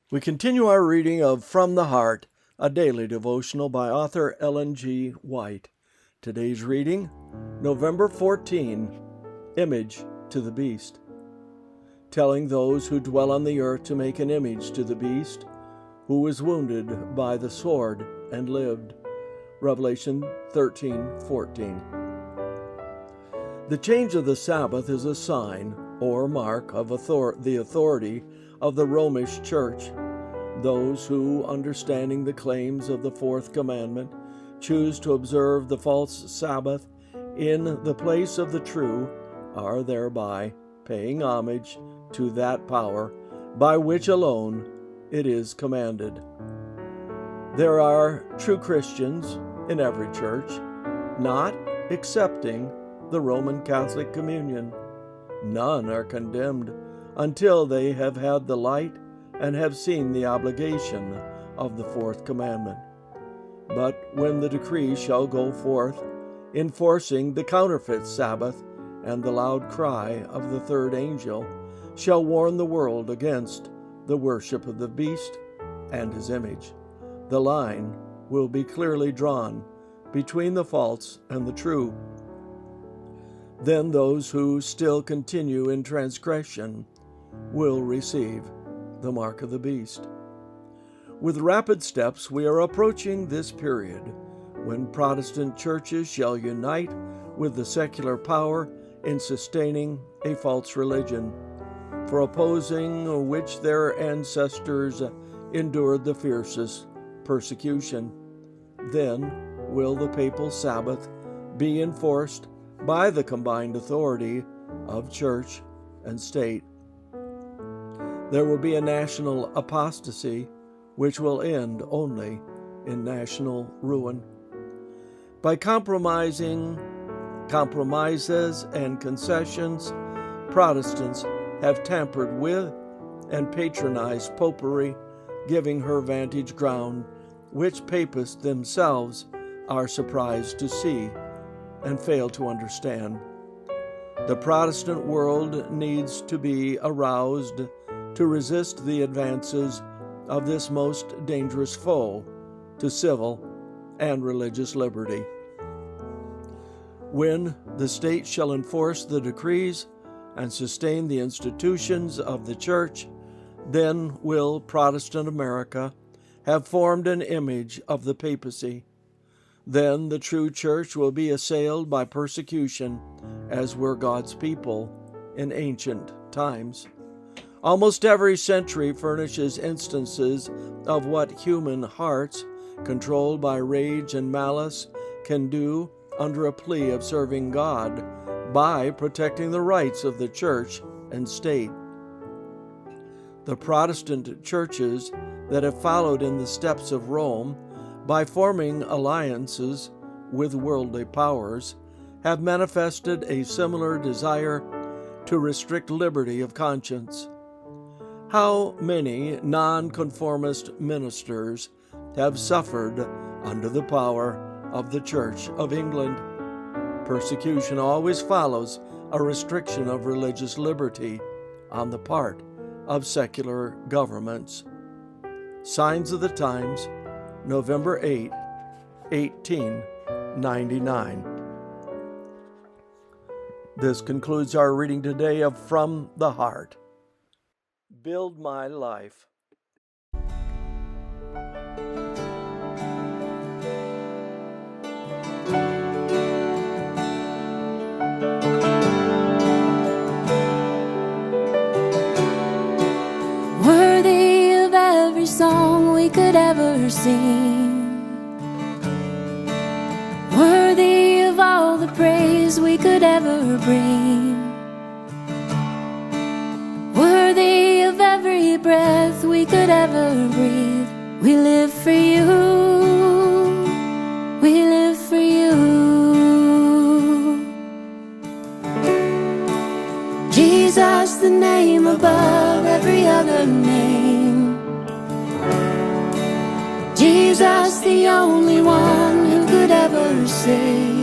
We continue our reading of From the Heart, a daily devotional by author Ellen G. White. Today's reading, November 14, Image to the Beast. Telling those who dwell on the earth to make an image to the beast, who was wounded by the sword and lived. Revelation 13:14. The change of the Sabbath is a sign or mark of the authority of the Romish Church. Those who, understanding the claims of the fourth commandment, choose to observe the false Sabbath in the place of the true are thereby paying homage to that power by which alone it is commanded. There are true Christians in every church, not excepting the Roman Catholic Communion. None are condemned until they have had the light and have seen the obligation of the fourth commandment. But when the decree shall go forth, enforcing the counterfeit Sabbath, and the loud cry of the third angel shall warn the world against the worship of the beast and his image, the line will be clearly drawn between the false and the true. Then those who still continue in transgression will receive the mark of the beast. With rapid steps, we are approaching this period when Protestant churches shall unite with the secular power in sustaining a false religion, for opposing which their ancestors endured the fiercest persecution. Then will the papal Sabbath be enforced by the combined authority of church and state. There will be a national apostasy which will end only in national ruin. By compromises and concessions, Protestants have tampered with and patronized popery, giving her vantage ground, which papists themselves are surprised to see and fail to understand. The Protestant world needs to be aroused to resist the advances of this most dangerous foe to civil and religious liberty. When the state shall enforce the decrees and sustain the institutions of the church, then will Protestant America have formed an image of the papacy. Then the true church will be assailed by persecution, as were God's people in ancient times. Almost every century furnishes instances of what human hearts, controlled by rage and malice, can do under a plea of serving God by protecting the rights of the church and state. The Protestant churches that have followed in the steps of Rome by forming alliances with worldly powers have manifested a similar desire to restrict liberty of conscience. How many nonconformist ministers have suffered under the power of the Church of England? Persecution always follows a restriction of religious liberty on the part of secular governments. Signs of the Times, November 8, 1899. This concludes our reading today of From the Heart. Build my life. Worthy of every song we could ever sing, worthy of all the praise we could ever bring, worthy of every breath we could ever breathe. We live for you, we live for you. Jesus, the name above every other name. Jesus, the only one who could ever save.